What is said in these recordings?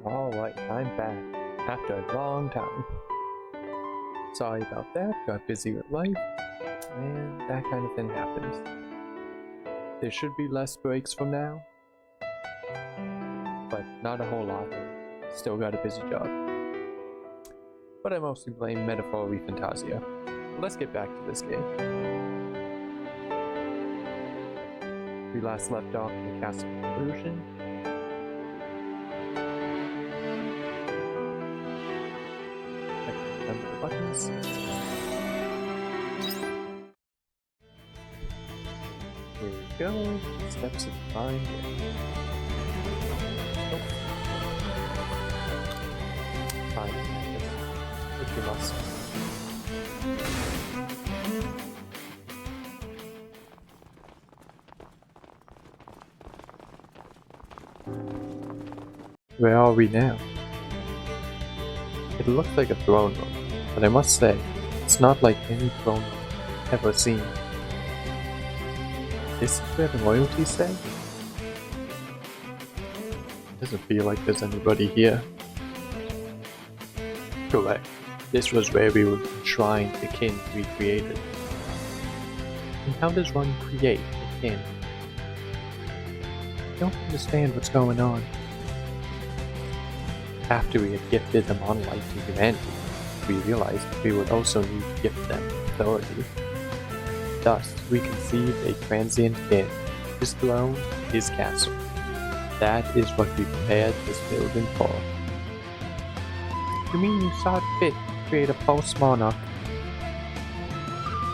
Alright, I'm back. After a long time. Sorry about that, got busy with life, and that kind of thing happens. There should be less breaks from now, but not a whole lot. Still got a busy job. But I mostly blame Metaphor Fantasia. Let's get back to this game. We last left off in the Castle of Illusion. Remember the buttons. Here we go. Steps of Divine Gift. Nope. Fine. If you must. Where are we now? It looks like a throne room, but I must say, it's not like any throne room I've ever seen. This is where the royalty stay? Doesn't feel like there's anybody here. Correct. This was where we would enshrine the kin we created. And how does one create a kin? I don't understand what's going on. After we had gifted the monolith to humanity, we realized we would also need to gift them authority. Thus, we conceived a transient king, his throne, his castle. That is what we prepared this building for. You mean you saw it fit to create a post-monarch?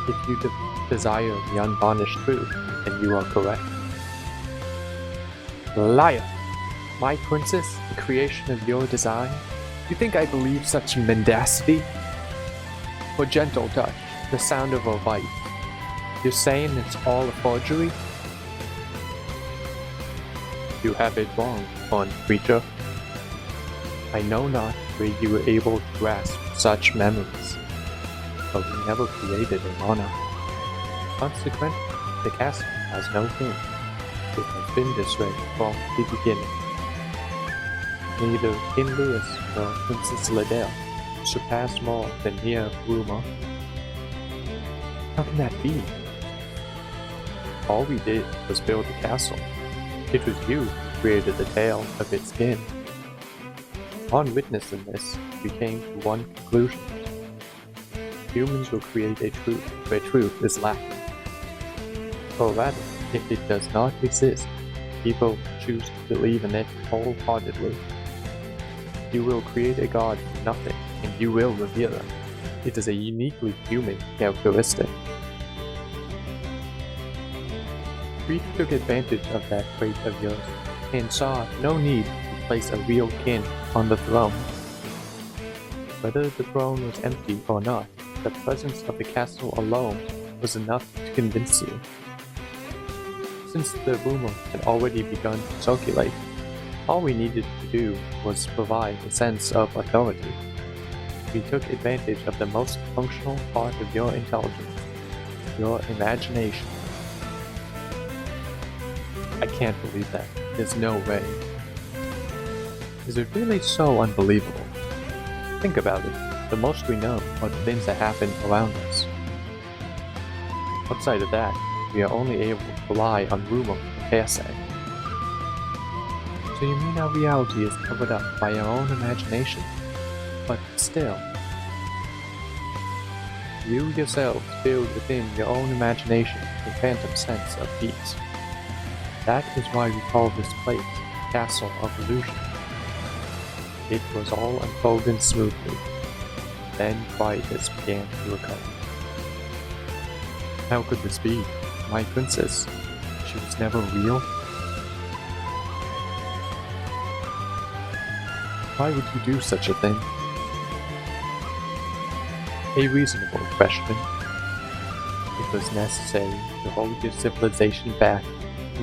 If you desire the unvarnished truth, then you are correct. Liar! My princess, the creation of your design? You think I believe such mendacity? Or gentle touch, the sound of a wife? You're saying it's all a forgery? You have it wrong, fond creature. I know not where you were able to grasp such memories, but we never created a monarch. Consequently, the castle has no king. It has been this way from the beginning. Neither King Louis nor Princess Liddell surpassed more than mere rumor. How can that be? All we did was build the castle. It was you who created the tale of its kin. On witnessing this, we came to one conclusion. Humans will create a truth where truth is lacking. Or rather, if it does not exist, people choose to believe in it wholeheartedly. You will create a god from nothing, and you will revere them. It is a uniquely human characteristic. We took advantage of that trait of yours, and saw no need to place a real kin on the throne. Whether the throne was empty or not, the presence of the castle alone was enough to convince you. Since the rumor had already begun to circulate, all we needed to do was provide a sense of authority. We took advantage of the most functional part of your intelligence, your imagination. I can't believe that. There's no way. Is it really so unbelievable? Think about it. The most we know are the things that happen around us. Outside of that, we are only able to rely on rumor and hearsay. So you mean our reality is covered up by our own imagination? But still, you yourselves build within your own imagination a phantom sense of peace. That is why we call this place Castle of Illusion. It was all unfolding smoothly. Then quietness began to occur. How could this be? My princess, she was never real? Why would you do such a thing? A reasonable question. It was necessary to hold your civilization back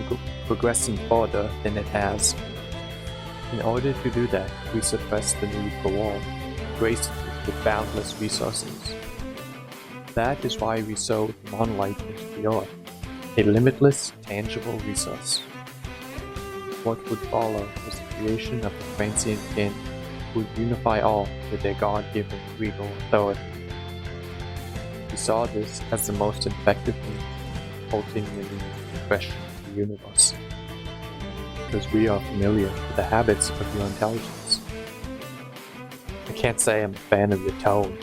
from progressing further than it has. In order to do that, we suppressed the need for war, graced it with boundless resources. That is why we sowed the monolith into the earth, a limitless, tangible resource. What would follow was the creation of a transient kin would unify all with their God-given regal authority. He saw this as the most effective means of ultimately refreshing the universe, because we are familiar with the habits of your intelligence. I can't say I'm a fan of your tone.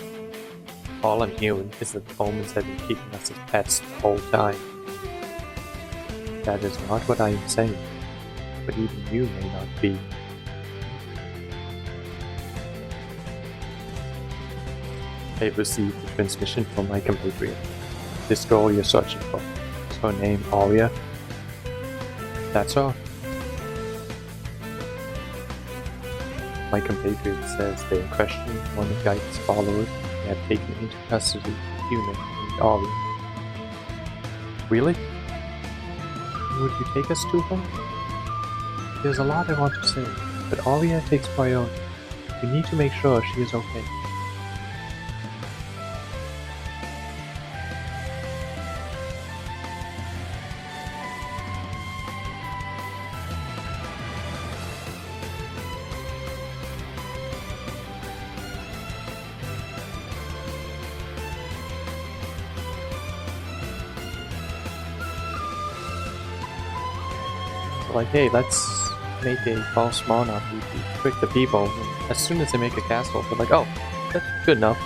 All I'm hearing is that the omens have been keeping us as pets the whole time. That is not what I am saying, but even you may not be. I have received a transmission from my compatriot. This girl you're searching for. Is her name Aria? That's her. My compatriot says they are questioning one of Gaia's followers and have taken into custody a human named Aria. Really? Would you take us to her? There's a lot I want to say, but Aria takes priority. We need to make sure she is okay. Like, hey, let's make a false monarch to trick the people. And as soon as they make a castle, they're like, oh, that's good enough.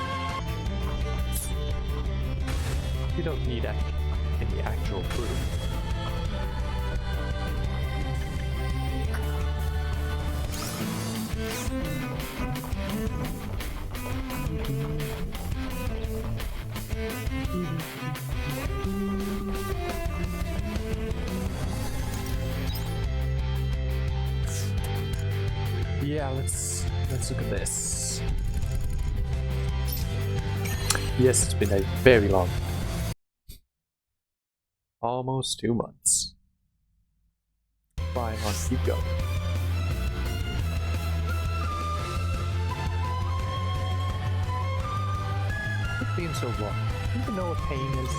You don't need any actual proof. Yeah, let's look at this. Yes, it's been a very long time. Almost 2 months. Flying on Pico. Quit being so wrong. Do you even know what pain is?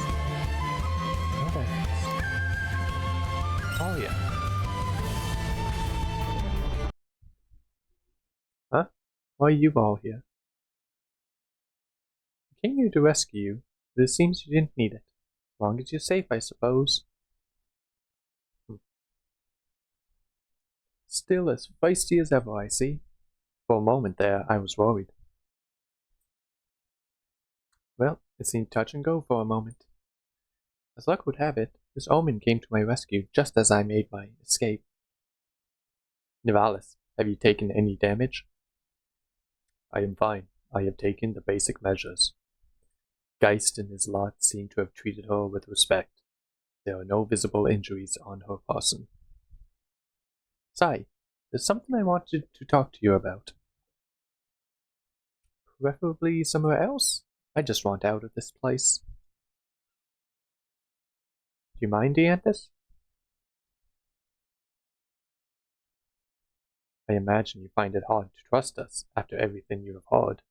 No, that is. Oh yeah. Huh? Why are you all here? I came here to rescue you, but it seems you didn't need it. As long as you're safe, I suppose. Still as feisty as ever, I see. For a moment there, I was worried. Well, it seemed touch and go for a moment. As luck would have it, this omen came to my rescue just as I made my escape. Nivalis, have you taken any damage? I am fine. I have taken the basic measures. Geist and his lot seem to have treated her with respect. There are no visible injuries on her person. Sai, there's something I wanted to talk to you about. Preferably somewhere else? I just want out of this place. Do you mind, Dianthus? I imagine you find it hard to trust us after everything you have heard.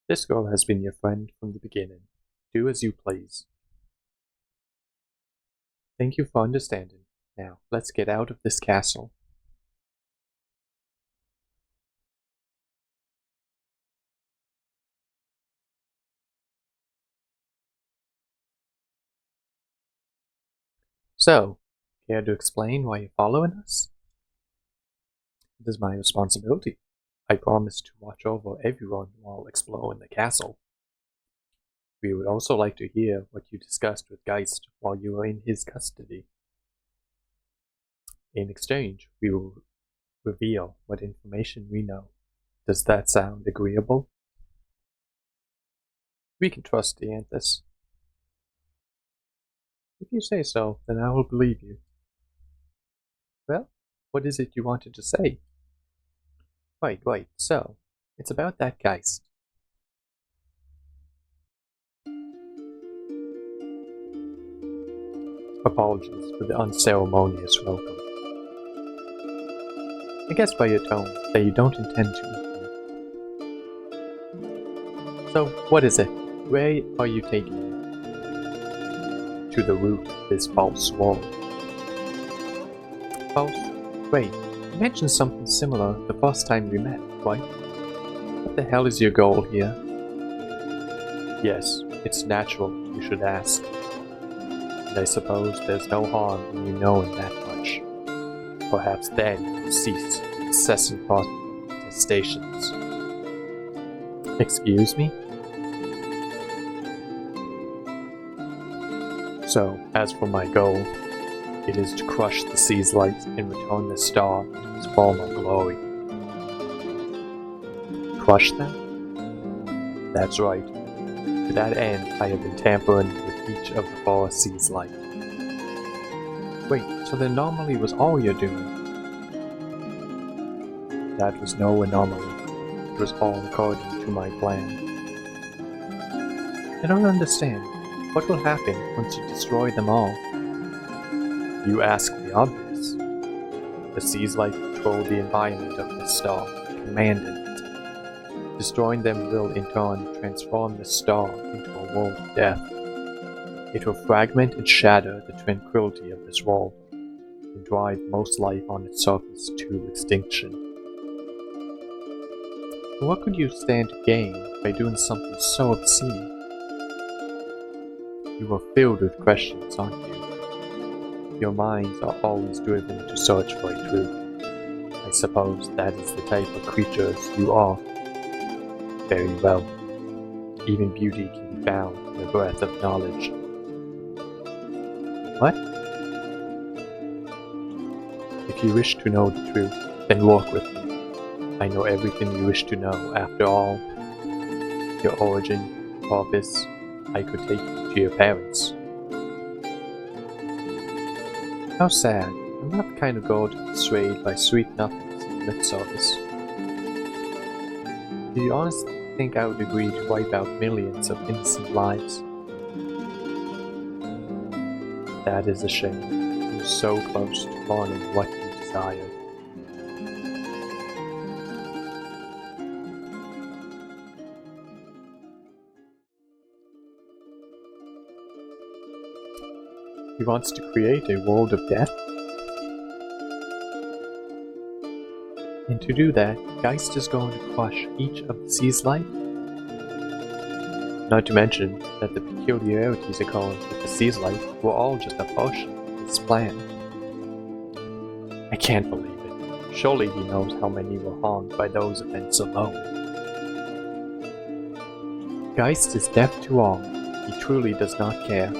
This girl has been your friend from the beginning. Do as you please. Thank you for understanding. Now, let's get out of this castle. So, care to explain why you're following us? It is my responsibility. I promise to watch over everyone while exploring the castle. We would also like to hear what you discussed with Geist while you were in his custody. In exchange, we will reveal what information we know. Does that sound agreeable? We can trust Dianthus. If you say so, then I will believe you. Well, what is it you wanted to say? Right, so, it's about that Geist. Apologies for the unceremonious welcome. I guess by your tone that you don't intend to. So, what is it? Where are you taking me? To the root of this false wall. False? Wait, You mentioned something similar the first time we met, right? What the hell is your goal here? Yes, it's natural you should ask. And I suppose there's no harm in you knowing that much. Perhaps then you'll cease incessant protestations. Excuse me? So, as for my goal, it is to crush the sea's light and return the star to its former glory. Crush them? That's right. To that end, I have been tampering with each of the four sea's light. Wait, so the anomaly was all you're doing? That was no anomaly. It was all according to my plan. I don't understand. What will happen once you destroy them all? You ask the obvious. The sea's light control the environment of the star, commanding it. Destroying them will in turn transform the star into a world of death. It will fragment and shatter the tranquility of this world, and drive most life on its surface to extinction. What could you stand to gain by doing something so obscene? You are filled with questions, aren't you? Your minds are always driven to search for a truth. I suppose that is the type of creatures you are. Very well. Even beauty can be found in the breath of knowledge. What? If you wish to know the truth, then walk with me. I know everything you wish to know, after all. Your origin, purpose. I could take you to your parents. How sad. I'm not the kind of girl to be swayed by sweet nothings in lip service. Do you honestly think I would agree to wipe out millions of innocent lives? That is a shame. You're so close to learning what you desire. He wants to create a world of death? And to do that, Geist is going to crush each of the sea's light? Not to mention that the peculiarities occurring with the sea's light were all just a portion of his plan. I can't believe it. Surely he knows how many were harmed by those events alone. Geist is deaf to all. He truly does not care.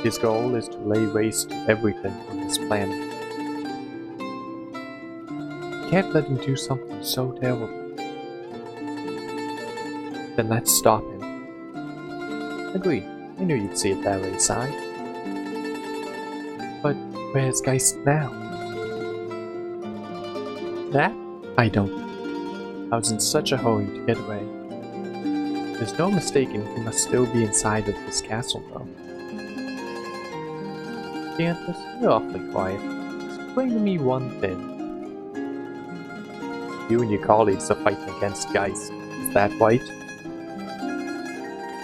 His goal is to lay waste to everything on this planet. You can't let him do something so terrible. Then let's stop him. Agreed. I knew you'd see it that way, Si. But where's Geist now? That? I don't know. I was in such a hurry to get away. There's no mistaking he must still be inside of this castle, though. Canthus, you're awfully quiet. Explain to me one thing. You and your colleagues are fighting against Geist. Is that right?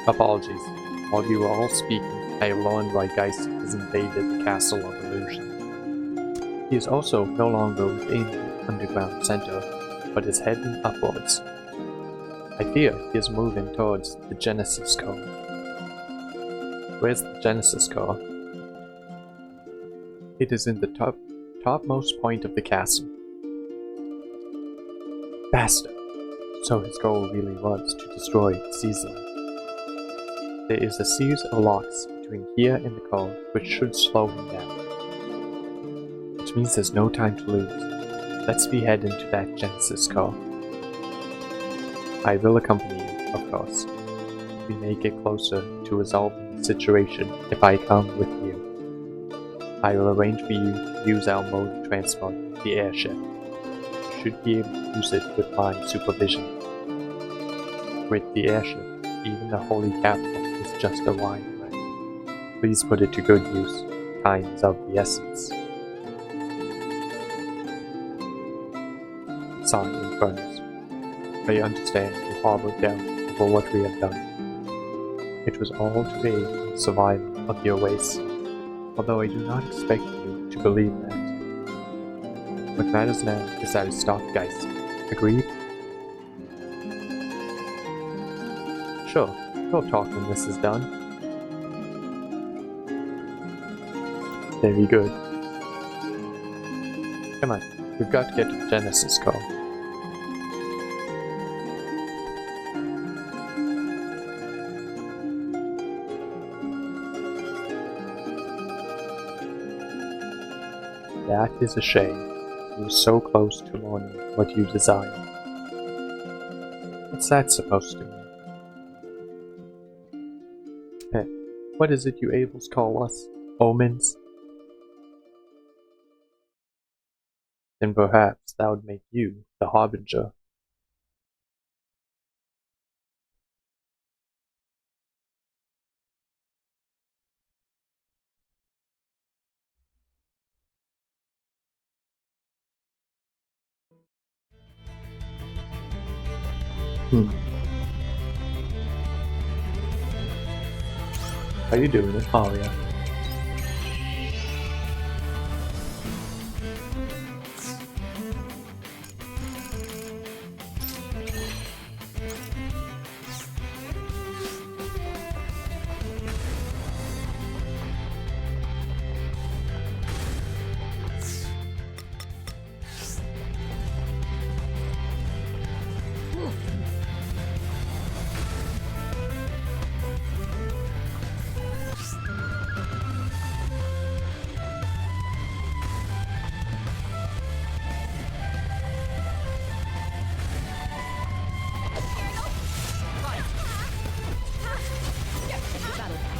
Apologies. While you were all speaking, I have learned why Geist has invaded the Castle of Illusion. He is also no longer within the underground center, but is heading upwards. I fear he is moving towards the Genesis Core. Where's the Genesis Core? It is in the topmost point of the castle. Faster! So his goal really was to destroy Caesar. There is a series of locks between here and the core which should slow him down. Which means there's no time to lose. Let's be heading to that Genesis Core. I will accompany you, of course. We may get closer to resolving the situation if I come with you. I will arrange for you to use our mode of transport, the airship. You should be able to use it with my supervision. With the airship, even the Holy Capital is just a line away. Please put it to good use. Time is of the essence. Son Infernus, I understand you harbor doubt over what we have done. It was all to aid in the survival of your race. Although I do not expect you to believe that. What matters now is that we stop Geist. Agreed? Sure, we'll talk when this is done. Very good. Come on, we've got to get to the Genesis core. That is a shame. You were so close to learning what you desire. What's that supposed to mean? What is it you Abels call us? Omens? Then perhaps that would make you the Harbinger. How you doing it? Oh yeah.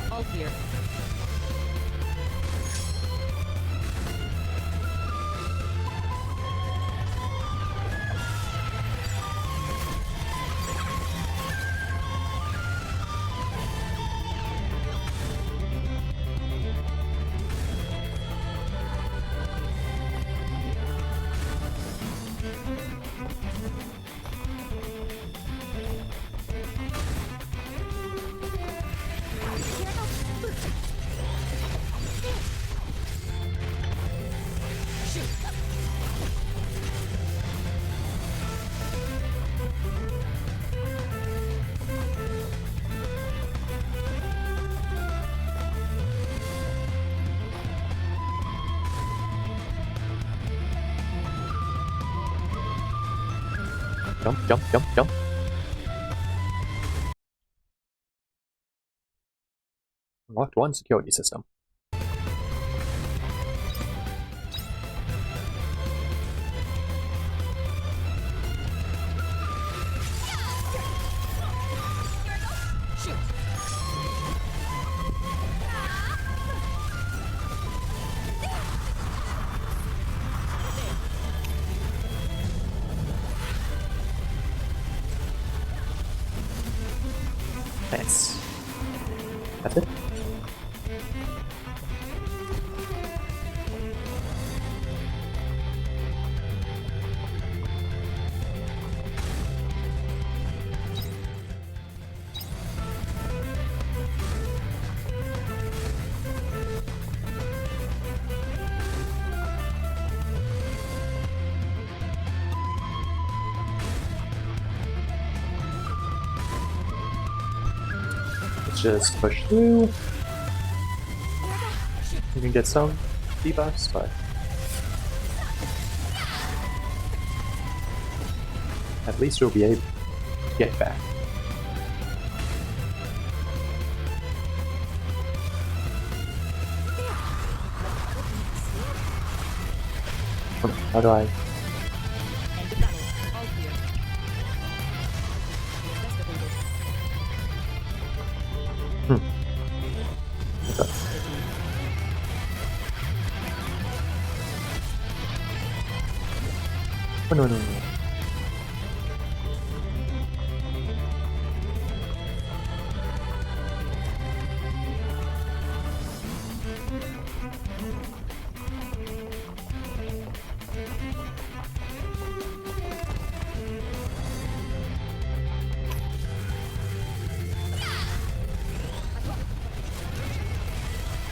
All clear. Jump, jump, jump, jump. Unlocked one security system. Nice. That's it. Just push through. You can get some debuffs, but at least you'll be able to get back. How do I? Okay. Oh, no.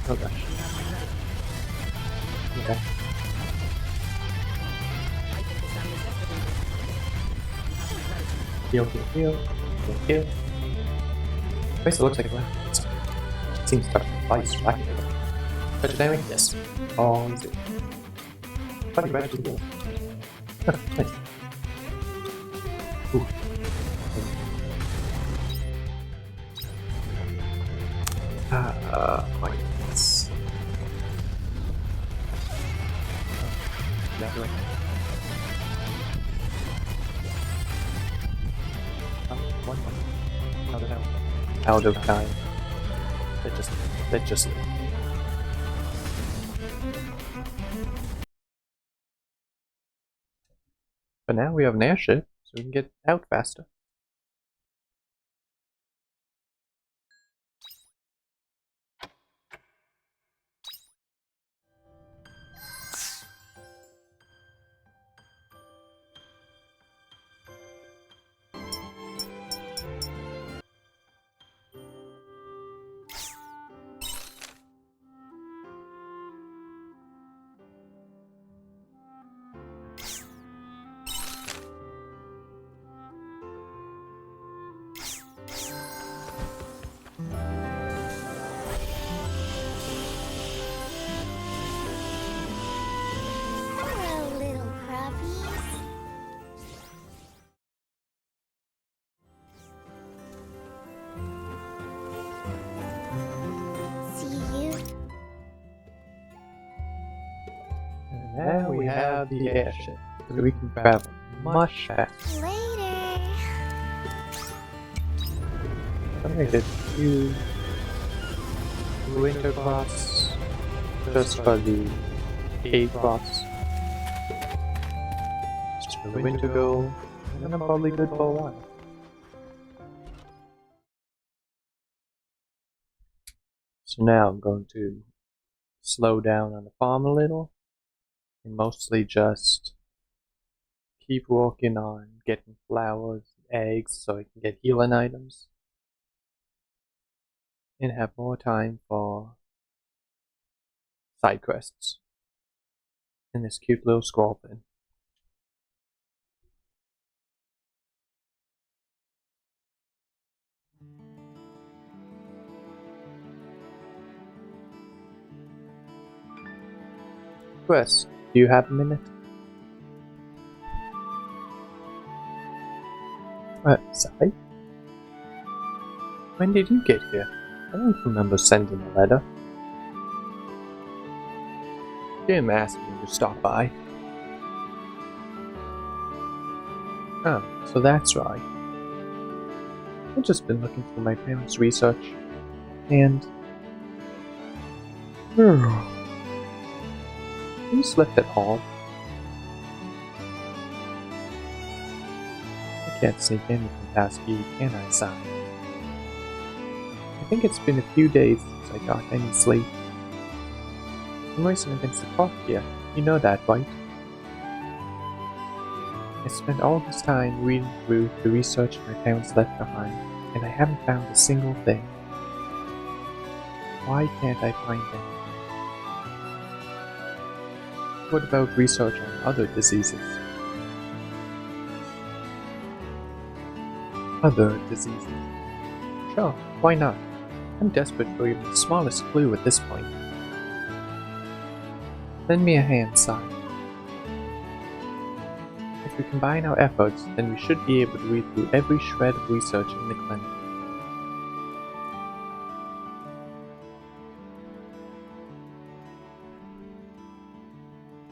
Oh gosh. Okay. Heal, heal, heal. Heal, heal. At least it looks like it seems to touch the device, right? Touch it anyway? Yes. Oh, easy. Funny, right? Nice. Ooh. Yes. That way. Oh, one. Out of time. That just. But now we have an airship, so we can get out faster. Hello, little crabbies. See you And now we have the airship, so we can travel much faster. later. I'm gonna get you winter crops just for the 8 crops. Just for the winter goal, and I'm probably good for a while. So now I'm going to slow down on the farm a little and mostly just keep working on getting flowers, eggs, so I can get healing items and have more time for side quests and this cute little squirrel thing. Quest, do you have a minute? Sorry? When did you get here? I don't remember sending a letter. Jim asked me to stop by. Oh, so that's right. I've just been looking through my parents' research, and... You slept at home. I can't sneak anything past you, can I, Si? I think it's been a few days since I got any sleep. I'm racing against the clock here. You know that, right? I spent all this time reading through the research my parents left behind, and I haven't found a single thing. Why can't I find anything? What about research on other diseases? Other diseases? Sure, why not? I'm desperate for even the smallest clue at this point. Lend me a hand, Si. If we combine our efforts, then we should be able to read through every shred of research in the clinic.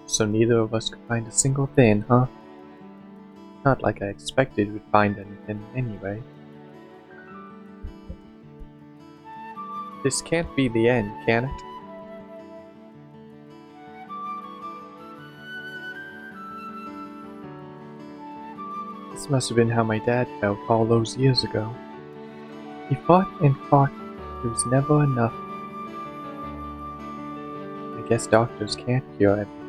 So neither of us could find a single thing, huh? Not like I expected we'd find anything anyway. This can't be the end, can it? This must have been how my dad felt all those years ago. He fought and fought. It was never enough. I guess doctors can't cure everything.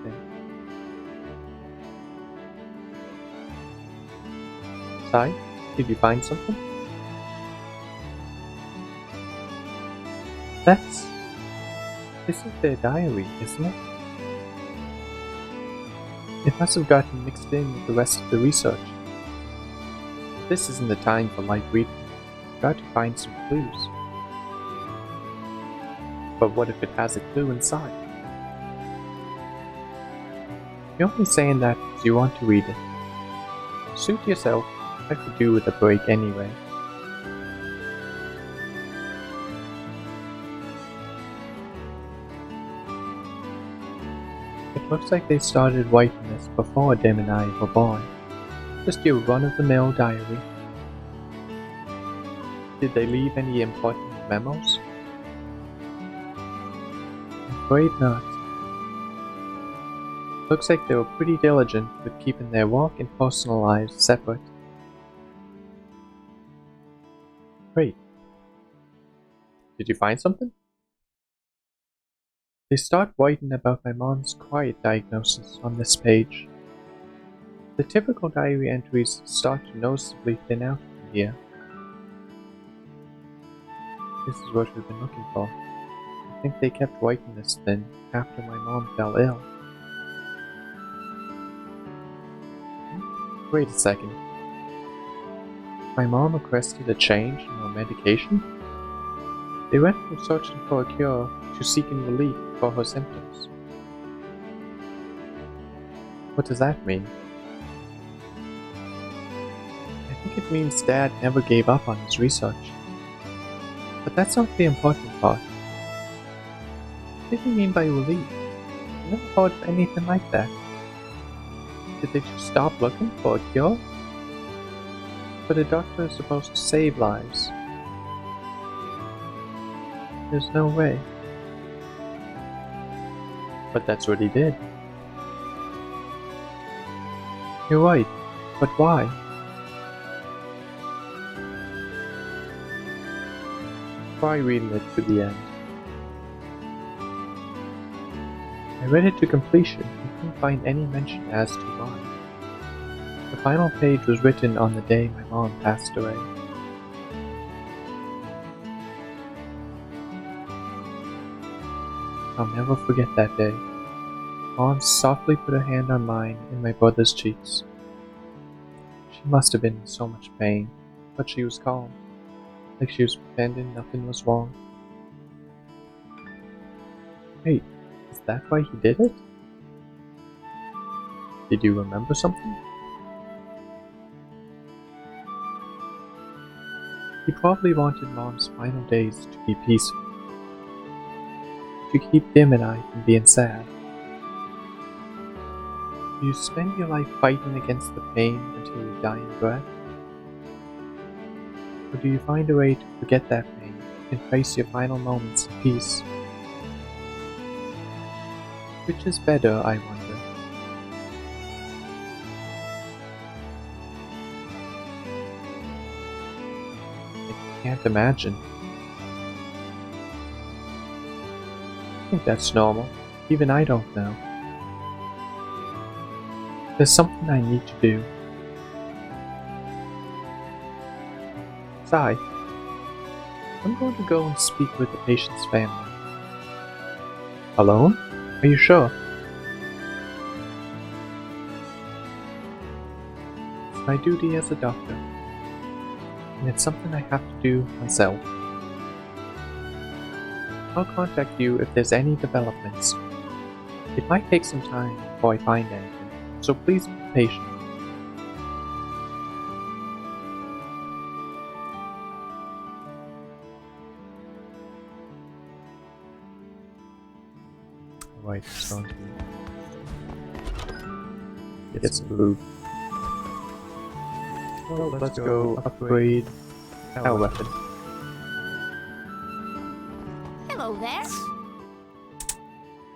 Si, did you find something? This is their diary, isn't it? It must have gotten mixed in with the rest of the research. This isn't the time for light reading. Try to find some clues. But what if it has a clue inside? You're only saying that because you want to read it. Suit yourself. I could do with a break anyway. It looks like they started writing this before Dim and I were born. Just your run-of-the-mill diary. Did they leave any important memos? Afraid not. Looks like they were pretty diligent with keeping their work and personal lives separate. Great. Did you find something? They start writing about my mom's quiet diagnosis on this page. The typical diary entries start to noticeably thin out from here. This is what we've been looking for. I think they kept writing this thin after my mom fell ill. Wait a second. My mom requested a change in her medication? They went from searching for a cure to seeking relief for her symptoms. What does that mean? I think it means Dad never gave up on his research. But that's not the important part. What did he mean by relief? I never heard of anything like that. Did they just stop looking for a cure? But a doctor is supposed to save lives. There's no way. But that's what he did. You're right, but why? Try reading it to the end. I read it to completion and couldn't find any mention as to why. The final page was written on the day my mom passed away. I'll never forget that day. Mom softly put her hand on mine and my brother's cheeks. She must have been in so much pain, but she was calm, like she was pretending nothing was wrong. Wait, is that why he did it? Did you remember something? He probably wanted Mom's final days to be peaceful. To keep Dim and I from being sad. Do you spend your life fighting against the pain until your dying breath? Or do you find a way to forget that pain and face your final moments in peace? Which is better, I wonder? I can't imagine. I think that's normal. Even I don't know. There's something I need to do. Sai, I'm going to go and speak with the patient's family. Alone? Are you sure? It's my duty as a doctor, and it's something I have to do myself. I'll contact you if there's any developments. It might take some time before I find anything, so please be patient. Alright, it's going to get some blue. Well, let's go upgrade our weapon. Hello there.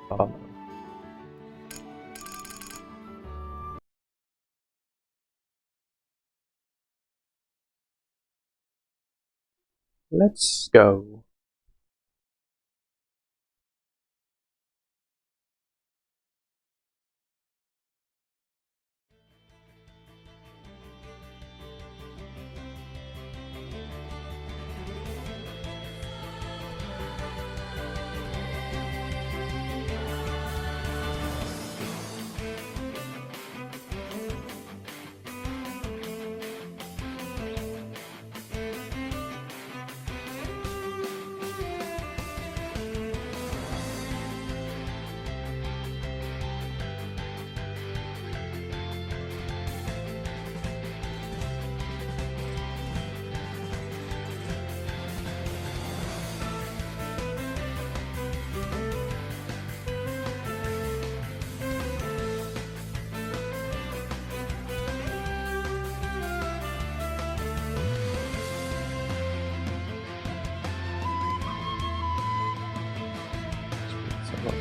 Bummer. Let's go.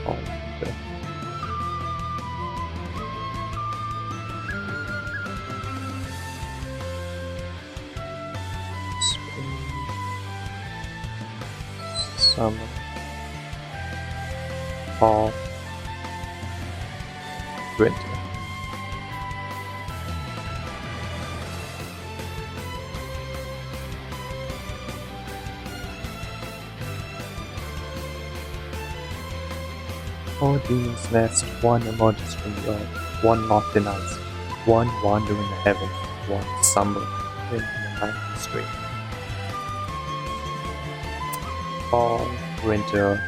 fall, winter. Spring, summer, fall, winter. Four demons nest, one emerges from the earth, one locked in ice, one wander in the heaven, one stumble in the mountain stream. Fall, winter,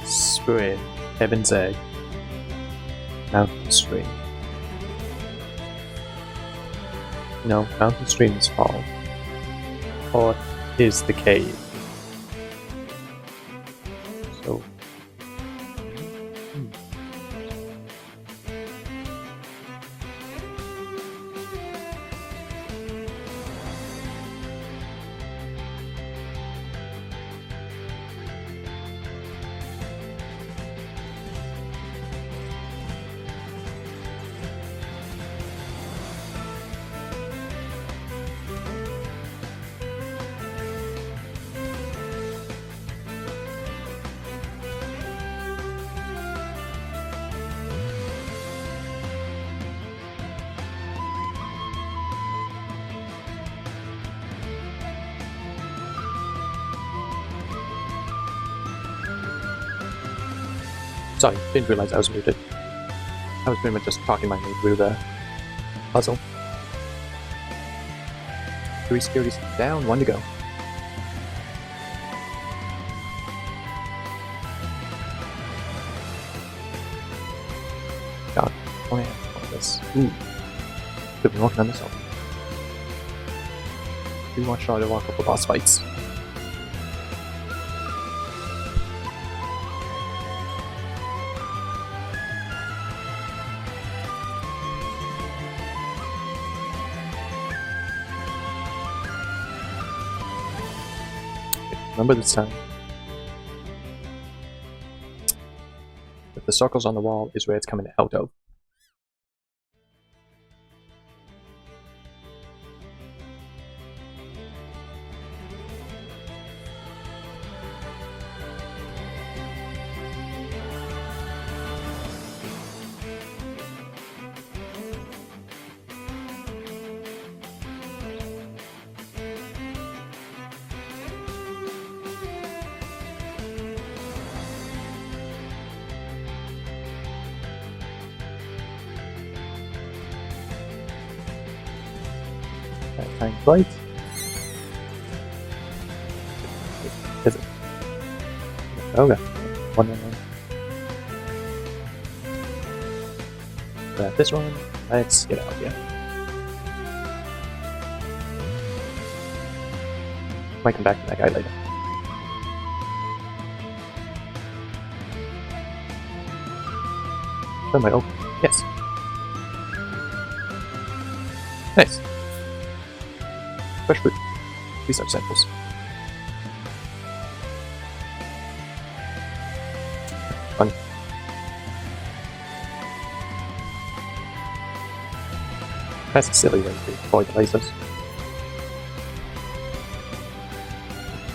spring, heaven's egg, mountain stream. No, mountain stream is fall. Or is the cave. So, sorry, didn't realize I was muted. I was pretty much just talking my way through the puzzle. 3 securities down, 1 to go. God, only have one of this. Ooh. Could be working on this one. We want Charlotte to walk up for boss fights. Remember this time that the circles on the wall is where it's coming out of. That time's right. Is it? Okay. 111. Grab this one. Let's get out here. Might come back to that guy later. That might open. Yes. Nice. Fresh fruit. These are samples. Funny. That's a silly way to avoid the lasers.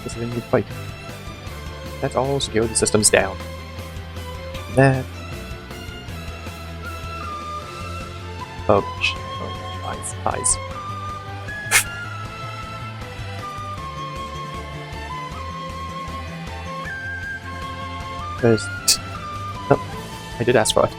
This is a new fight. That's all security systems down. That. Oh gosh. Oh gosh. Eyes. There's... Oh, I did ask for it.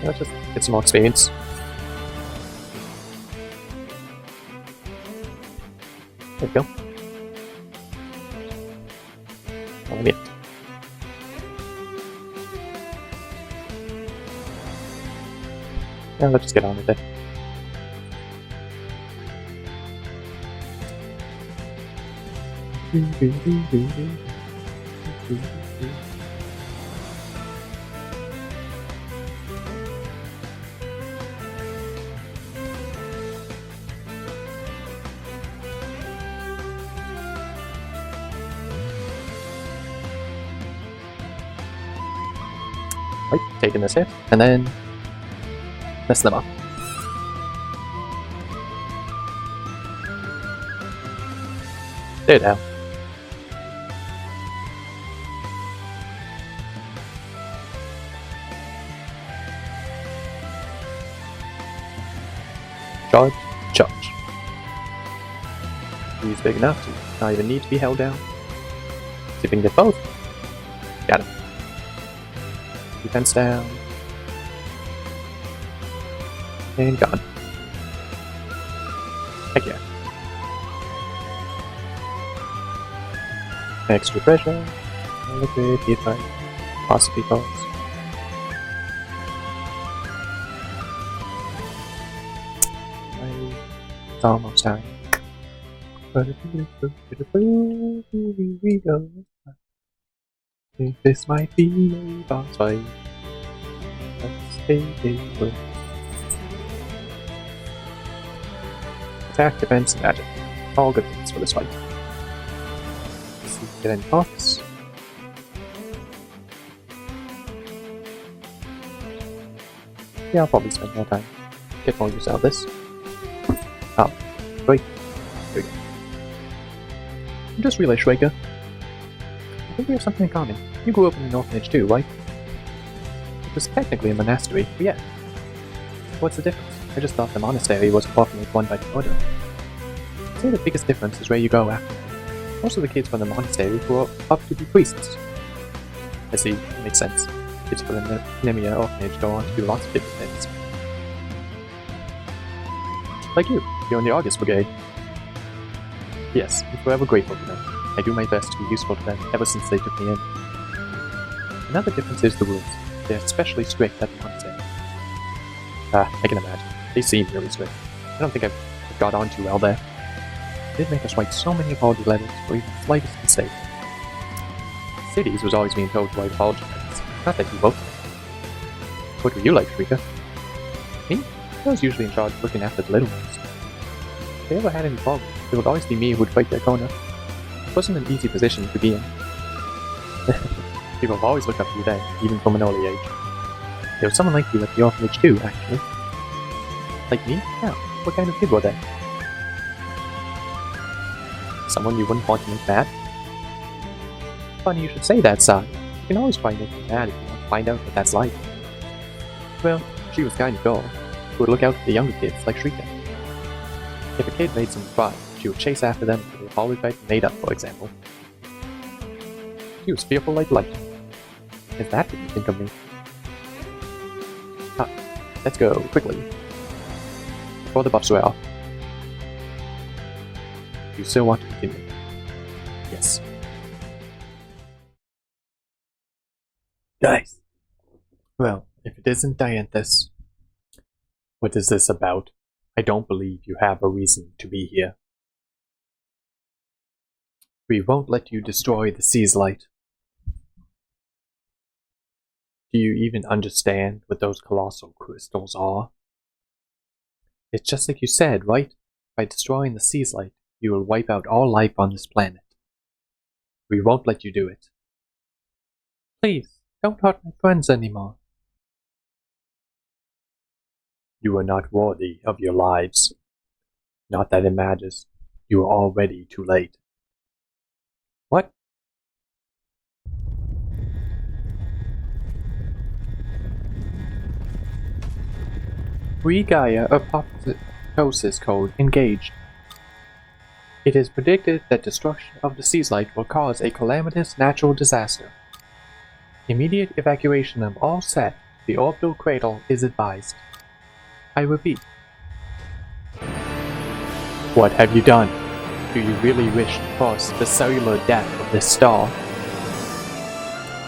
Let's just get some more experience. There we go. Oh, wait. Yeah, let's just get on with it. Right, taking this hit, and then mess them up. Stay down. Charge, charge. He's big enough to not even need to be held down. See if we can get both. Got him. Defense down. And gone. Heck yeah. Extra pressure. Liquid, hit by possibly falls. It's almost time. Think this might be a boss fight. Let's take it slow. Attack, defense, and magic. All good things for this fight. Let's see if we get any buffs. Yeah, I'll probably spend more time. Get more use out of this. Oh, wait. Here we go. I just realized, Shreka, I think we have something in common. You grew up in an orphanage too, right? It was technically a monastery, but yeah. What's the difference? I just thought the monastery was an orphanage run by the order. I'd say the biggest difference is where you go after. Most of the kids from the monastery grow up to be priests. I see, that makes sense. Kids from the Nemia orphanage go on to do lots of different things. Like you're in the August Brigade. Yes, I'm forever grateful to them. I do my best to be useful to them ever since they took me in. Another difference is the rules. They're especially strict at the monastery. I can imagine. They seem really strict. I don't think I've got on too well there. They did make us write so many apology letters for even the slightest mistake. Cities was always being told to write apology letters, not that you wrote them. What were you like, Shrika? Me? I was usually in charge of looking after the little ones. If they ever had any problems, it would always be me who would fight their corner. It wasn't an easy position to be in. People have always looked up to you then, even from an early age. There was someone like you at the orphanage too, actually. Like me? Yeah. What kind of kid were they? Someone you wouldn't want to make mad? Funny you should say that, Sai. You can always try and make me mad if you want to find out what that's like. Well, she was kind of girl, who would look out for the younger kids like Shrika. If a kid made someone cry, she would chase after them until they apologized and made up, for example. She was fearful like lightning. If that didn't think of me. Let's go, quickly. Before the buffs wear off. You still want to continue? Yes. Guys. Well, if it isn't Dianthus, what is this about? I don't believe you have a reason to be here. We won't let you destroy the sea's light. Do you even understand what those colossal crystals are? It's just like you said, right? By destroying the sea's light, you will wipe out all life on this planet. We won't let you do it. Please, don't hurt my friends anymore. You are not worthy of your lives. Not that it matters. You are already too late. What? Re-Gaia apoptosis code engaged. It is predicted that destruction of the sea's light will cause a calamitous natural disaster. Immediate evacuation of all set to the orbital cradle is advised. I repeat. What have you done? Do you really wish to cause the cellular death of this star?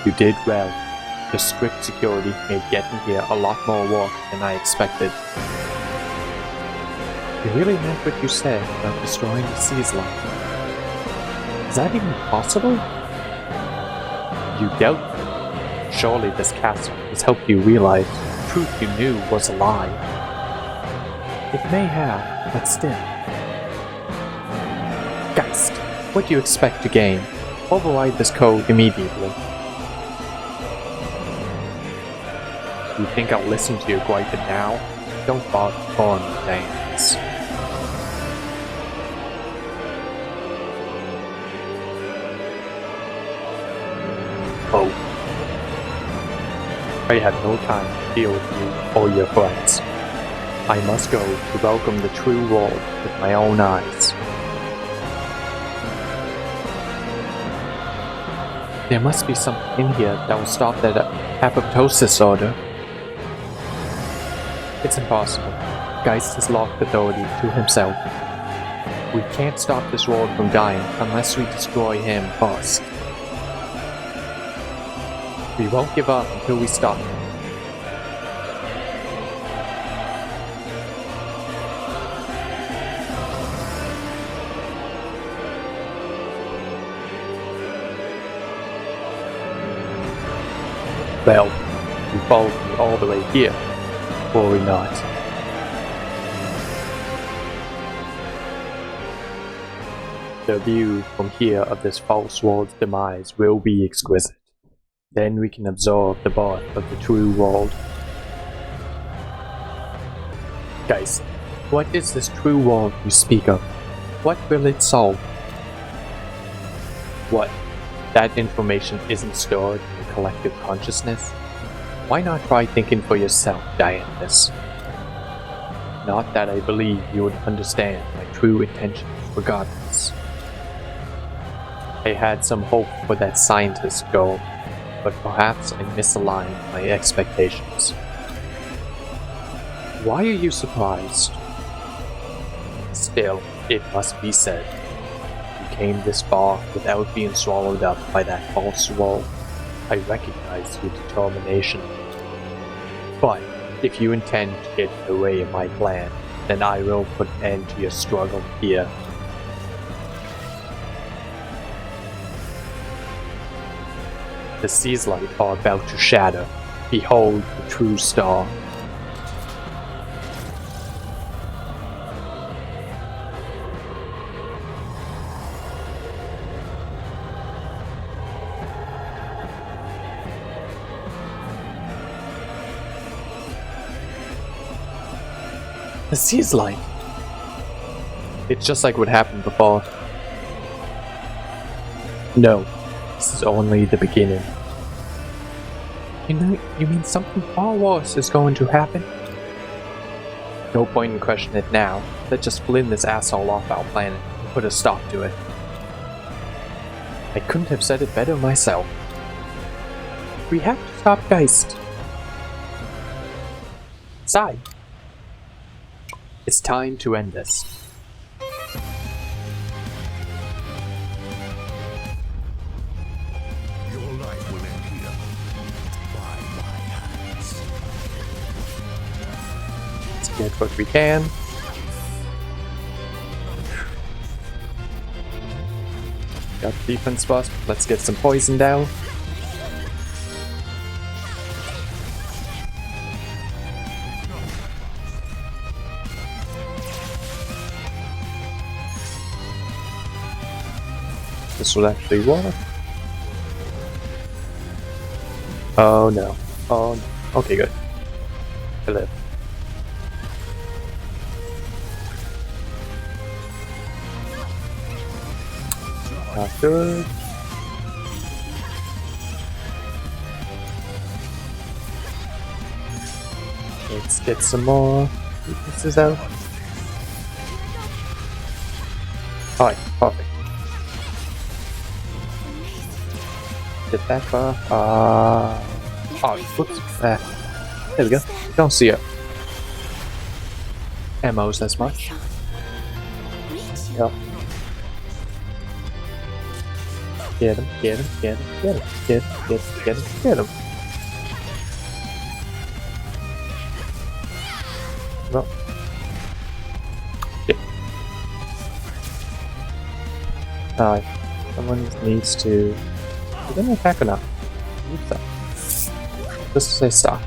You did well. The strict security made getting here a lot more work than I expected. You really meant what you said about destroying the sea's light. Is that even possible? You doubt me. Surely this castle has helped you realize the truth you knew was a lie. It may have, but still. Geist, what do you expect to gain? Override this code immediately. You think I'll listen to your griping now? Don't bother on the dance. Oh. I have no time to deal with you or your friends. I must go to welcome the true world with my own eyes. There must be something in here that will stop that apoptosis order. It's impossible. Geist has locked authority to himself. We can't stop this world from dying unless we destroy him first. We won't give up until we stop him. Well, we followed me all the way here, will we not? The view from here of this false world's demise will be exquisite. Then we can absorb the birth of the true world. Guys, what is this true world you speak of? What will it solve? What? That information isn't stored in the collective consciousness? Why not try thinking for yourself, Dianthus? Not that I believe you would understand my true intentions regardless. I had some hope for that scientist goal, but perhaps I misaligned my expectations. Why are you surprised? Still, it must be said. You came this far without being swallowed up by that false wall. I recognize your determination. But if you intend to get in the way of my plan, then I will put an end to your struggle here. The seas light are about to shatter. Behold the true star. The sea's light. It's just like what happened before. No, this is only the beginning. You mean something far worse is going to happen? No point in questioning it now. Let's just fling this asshole off our planet and put a stop to it. I couldn't have said it better myself. We have to stop Geist. Sai. It's time to end this. Your life will end here by my hands. Let's get what we can. Got defense buff. Let's get some poison down. This will actually work. Oh no. Oh no. Okay, good. I live. Not good. Let's get some more weaknesses out. Alright, perfect. Get that far. Oh, whoops. There we go. Don't see it. Ammo's as much. Yep. Get him, get him, get him, get him, get him, get him, get him. Well. Yeah. Alright. Someone needs to... Is there an attack or not? Just say stop.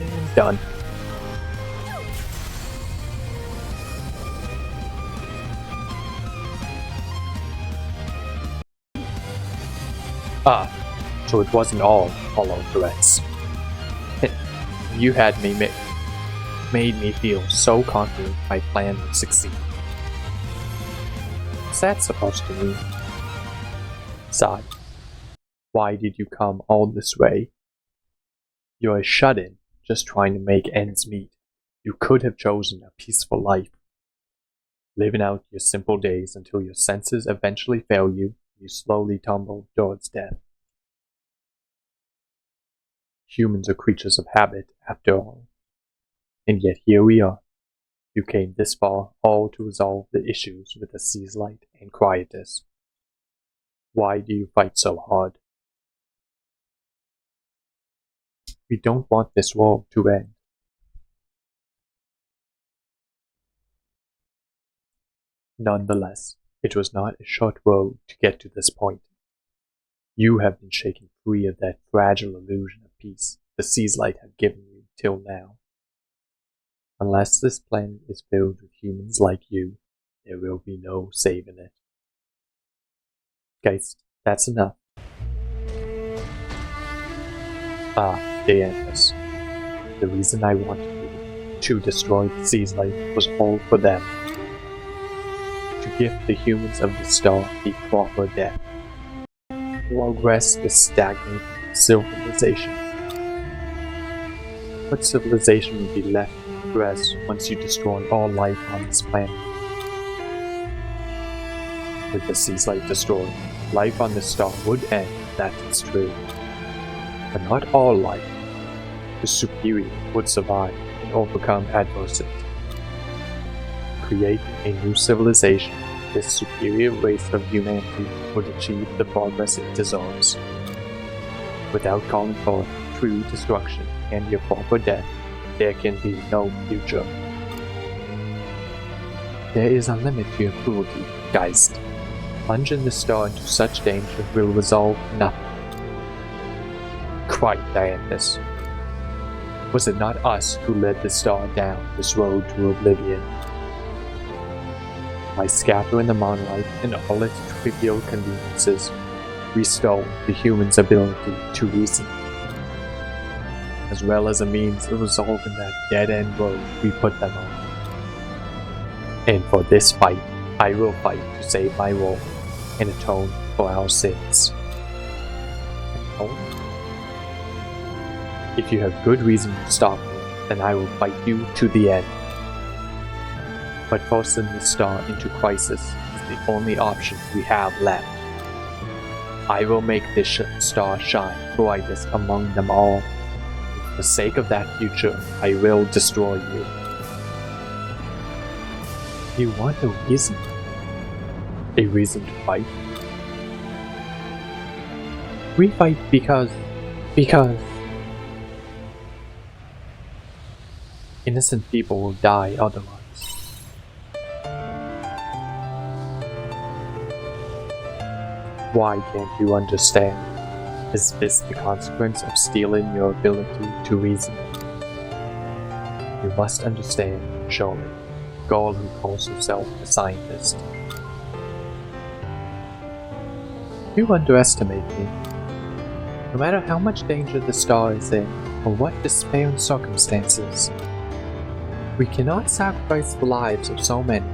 And done. So it wasn't all hollow threats. You had made me feel so confident my plan would succeed. What's that supposed to mean? Sighed. Why did you come all this way? You're a shut-in, just trying to make ends meet. You could have chosen a peaceful life. Living out your simple days until your senses eventually fail you, you slowly tumble towards death. Humans are creatures of habit, after all. And yet here we are. You came this far, all to resolve the issues with the sea's light and quietus. Why do you fight so hard? We don't want this war to end. Nonetheless, it was not a short road to get to this point. You have been shaken free of that fragile illusion of peace the sea's light have given you till now. Unless this planet is filled with humans like you, there will be no saving it. Guys, that's enough. The Endless. The reason I wanted you to destroy the sea's light was all for them. To give the humans of the star the proper death. Progress is stagnant civilization. What civilization would be left to progress once you destroy all life on this planet? With the sea's light destroyed, life on this star would end, that is true. But not all life. The superior would survive and overcome adversity. Creating a new civilization, this superior race of humanity would achieve the progress it deserves. Without calling for true destruction and your proper death, there can be no future. There is a limit to your cruelty, Geist. Plunging the star into such danger will resolve nothing. Quite, Dianthus. Was it not us who led the star down this road to oblivion? By scattering the monolith and all its trivial conveniences, we stole the human's ability to reason, as well as a means of resolving that dead-end road we put them on. And for this fight, I will fight to save my world and atone for our sins. Atone? If you have good reason to stop me, then I will fight you to the end. But forcing the star into crisis is the only option we have left. I will make this star shine brightest among them all. For the sake of that future, I will destroy you. You want a reason? A reason to fight? We fight because... innocent people will die otherwise. Why can't you understand? Is this the consequence of stealing your ability to reason? You must understand, surely, Gaul who calls himself a scientist. You underestimate me. No matter how much danger the star is in, or what despairing circumstances, we cannot sacrifice the lives of so many.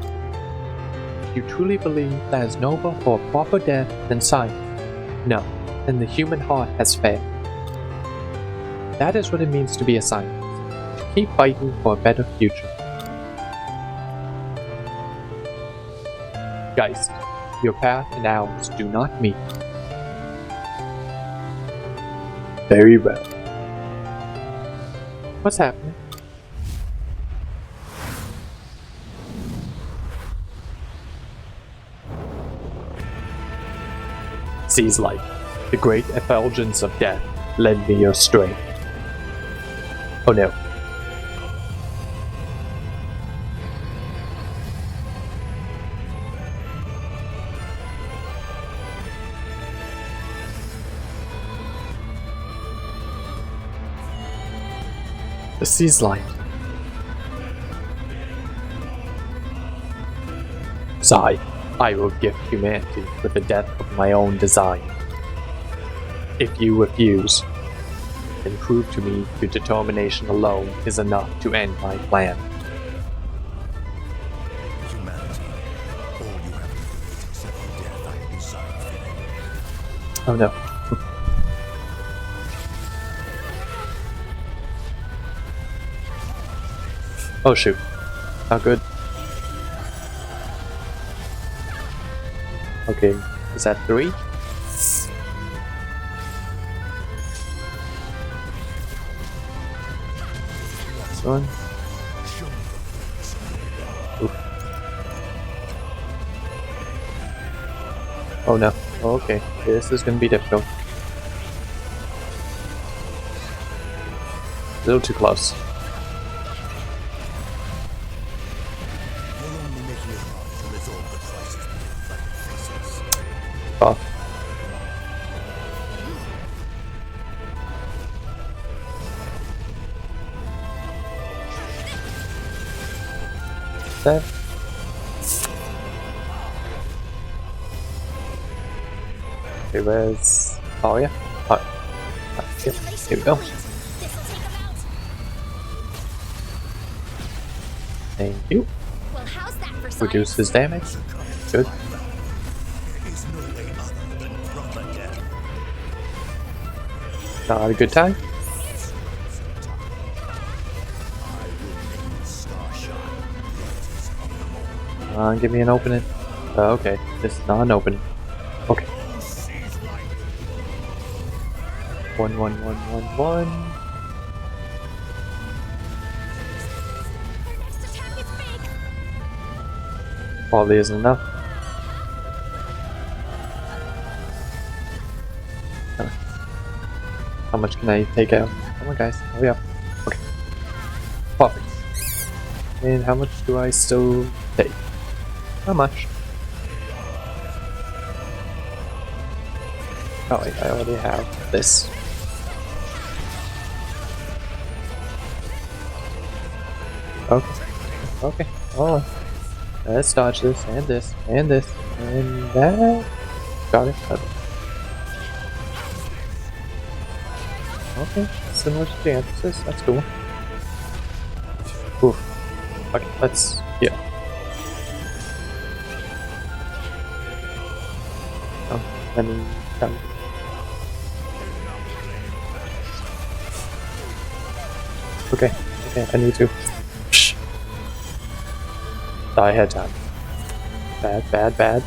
If you truly believe that is noble for a proper death than science, no, then the human heart has failed. That is what it means to be a scientist, to keep fighting for a better future. Geist, your path and ours do not meet. Very well. What's happening? Sea's light, the great effulgence of death, led me astray. Oh no. The sea's light. Sigh. I will gift humanity with the death of my own design. If you refuse, then prove to me your determination alone is enough to end my plan. Humanity, all you have to do is accept the death I have designed for you. Oh no. Oh shoot. Not good. Okay, is that 3? This one. Oof. Oh no. Oh, okay, this is gonna be difficult. A little too close. You'll only make it hard to resolve the crisis between faces. Off. That. Okay, where's... Oh yeah. Here we go. Thank you. Well, how's that for science? Reduce his damage. Good. There is no way other than proper death. Not a good time. I will make the star shine brightest of them all. Come on, give me an opening. Okay, this is not an opening. Okay. Seize light. 1, 1, 1, 1, 1. Next attack is big. Probably isn't enough. How much can I take out? Come on, guys. Hurry up. Okay. Perfect. And how much do I still take? Not much. Oh, wait, I already have this. Okay. Okay. Hold on. Let's dodge this, and this, and this, and that. Got it. Got it. Okay. Similar to the emphasis. That's cool. Oof. Okay, let's... Yeah. Oh, let me... Come. Okay, okay, I need to. Shh. Die ahead time. Bad, bad, bad.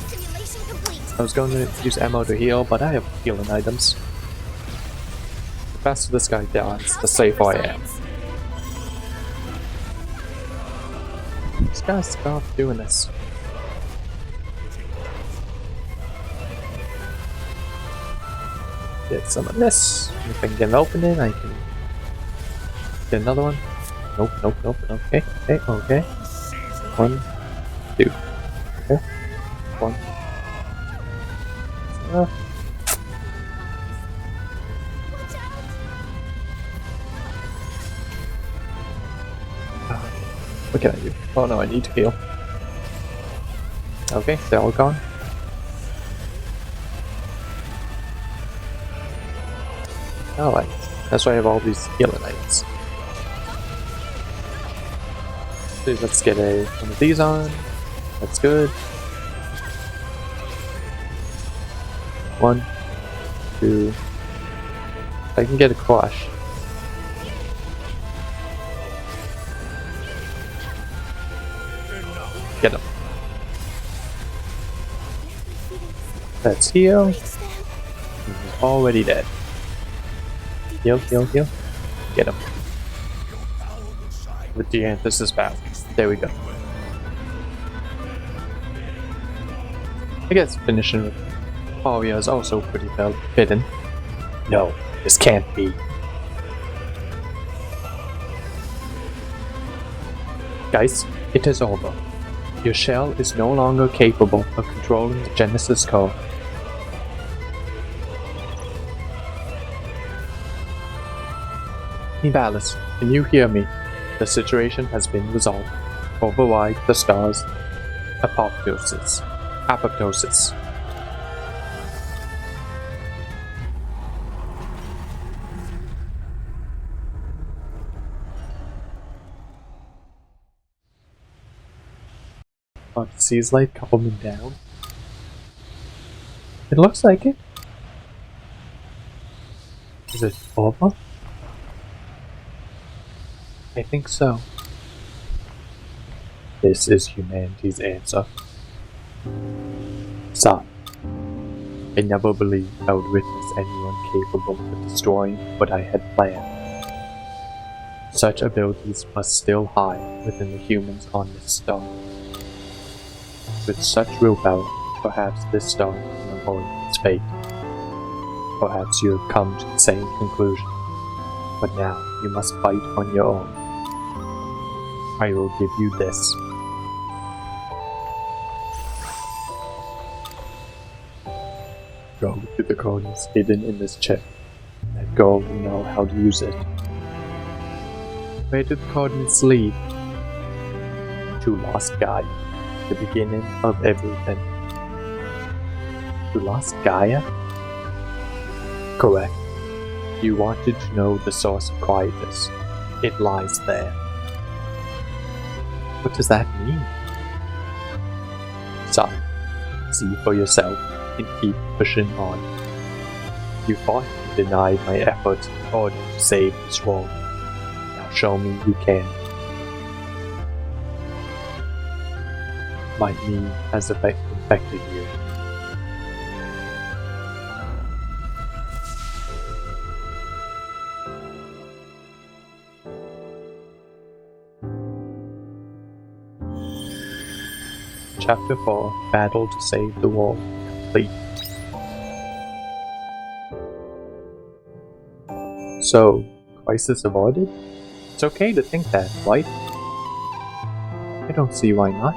Simulation complete. I was going to use ammo to heal, but I have healing items. The faster this guy dies, the safer I am. This guy's stop doing this. Get some of this. If I can get an opening, I can get another one. Nope, nope, nope. Okay, okay, okay. 1, 2. Okay. 1. Watch out. What can I do? Oh no, I need to heal. Okay, they're all gone. Alright, that's why I have all these healing items. So let's get one of these on. That's good. 1, 2. I can get a crush. Get him. Let's heal. He's already dead. Heal, heal, heal. Get him. With the emphasis back. There we go. I guess finishing with Aria is also pretty fitting. No, this can't be. Guys, it is over. Your shell is no longer capable of controlling the Genesis core. Nivalis, can you hear me? The situation has been resolved. override the star's apoptosis. Apoptosis. Oh, the sea's light coming down. It looks like it. Is it over? I think so. This is humanity's answer. Son, I never believed I would witness anyone capable of destroying what I had planned. Such abilities must still hide within the humans on this star. With such willpower, perhaps this star can avoid its fate. Perhaps you have come to the same conclusion, but now you must fight on your own. I will give you this. Go to the coordinates hidden in this chip. That girl will know how to use it. Where do the coordinates lead? To Lost Gaia, the beginning of everything. To Lost Gaia? Correct. You wanted to know the source of quietus. It lies there. What does that mean? Son, see for yourself and keep pushing on. You fought and denied my efforts in order to save this world. Now show me you can. My knee has infected you. Chapter 4, Battle to Save the World, complete. So, crisis avoided? It's okay to think that, right? I don't see why not.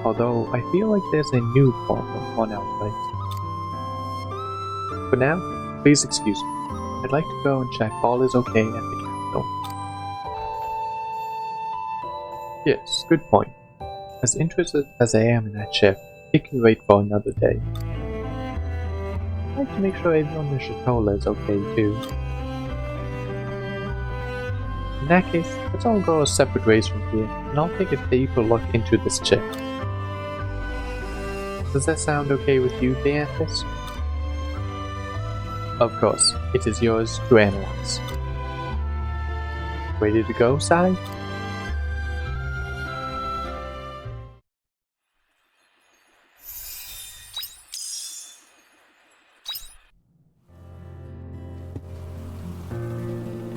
Although, I feel like there's a new problem on our plate. For now, please excuse me. I'd like to go and check all is okay at the capital. Yes, good point. As interested as I am in that ship, it can wait for another day. I'd like to make sure everyone in Shatola is okay too. In that case, let's all go a separate ways from here, and I'll take a deeper look into this chip. Does that sound okay with you, Dianthus? Of course, it is yours to analyze. Ready to go, Sai?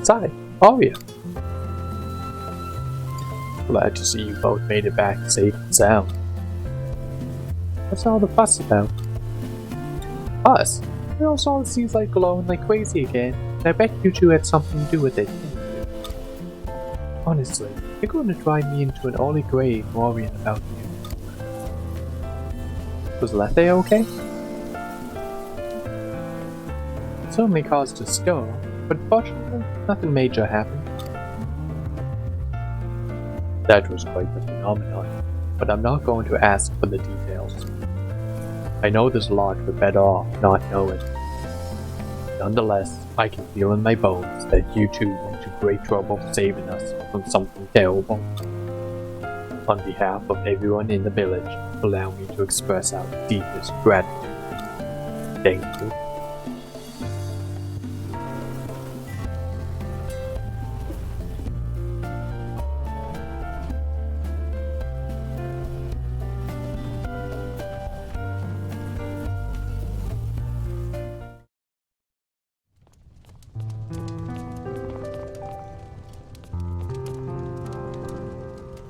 Sai, how are you? Glad to see you both made it back safe and sound. What's all the fuss about? Us? We all saw the seas like glowing like crazy again, and I bet you two had something to do with it. Honestly, you're going to drive me into an early grave worrying about you. Was Lethe okay? It certainly caused a stir, but fortunately, nothing major happened. That was quite the phenomenon, but I'm not going to ask for the details. I know there's a lot we're better off not knowing. Nonetheless, I can feel in my bones that you two went to great trouble saving us from something terrible. On behalf of everyone in the village, allow me to express our deepest gratitude. Thank you.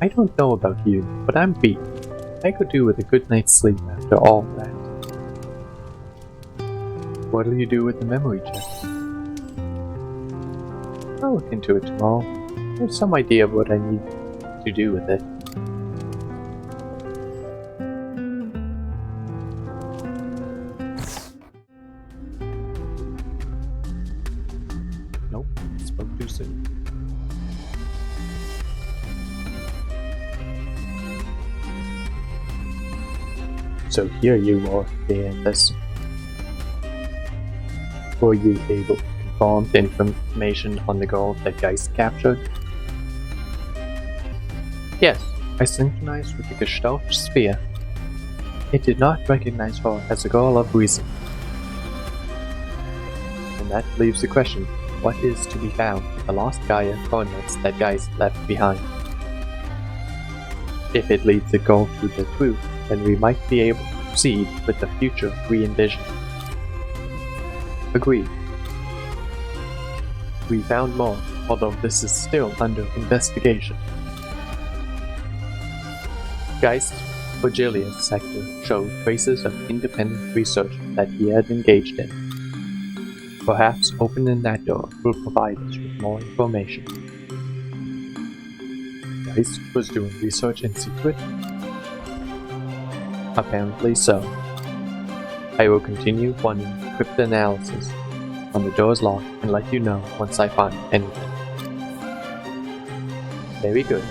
I don't know about you, but I'm beat. I could do with a good night's sleep after all that. What'll you do with the memory chip? I'll look into it tomorrow. I have some idea of what I need to do with it. Nope, spoke too soon. So here you are, Leanthus. Were you able to confirm the information on the girl that Geist captured? Yes, I synchronized with the Gestalt sphere. It did not recognize her as a girl of reason. And that leaves the question, what is to be found in the lost Gaia coordinates that Geist left behind? If it leads the girl to the truth, then we might be able to proceed with the future we envision. Agreed. We found more, although this is still under investigation. Geist's Virgilius sector showed traces of independent research that he had engaged in. Perhaps opening that door will provide us with more information. Geist was doing research in secret? Apparently so. I will continue running cryptanalysis on the door's lock and let you know once I find anything. Very good.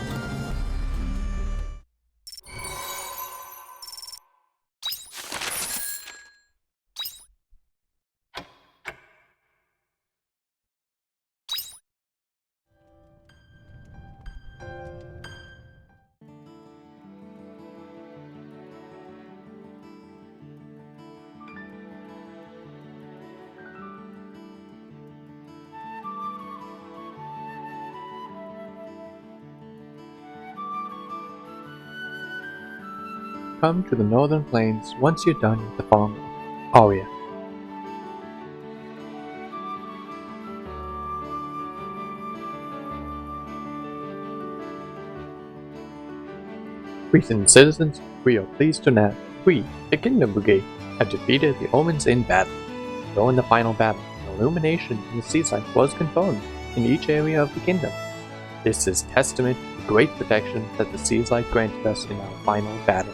Come to the northern plains once you're done with the farm. Aria. Greetings, citizens. We are pleased to announce we, the Kingdom Brigade, have defeated the Omens in battle. During the final battle, illumination in the seaside was confirmed in each area of the kingdom. This is testament to the great protection that the seaside granted us in our final battle.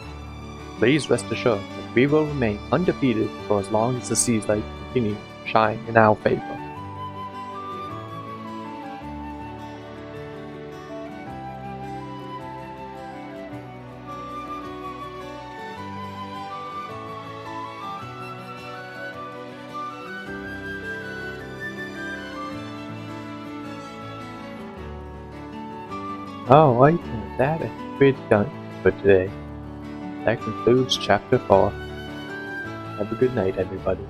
Please rest assured that we will remain undefeated for as long as the seaside continues to shine in our favor. Alright, and that is pretty done for today. That concludes Chapter 4. Have a good night, everybody.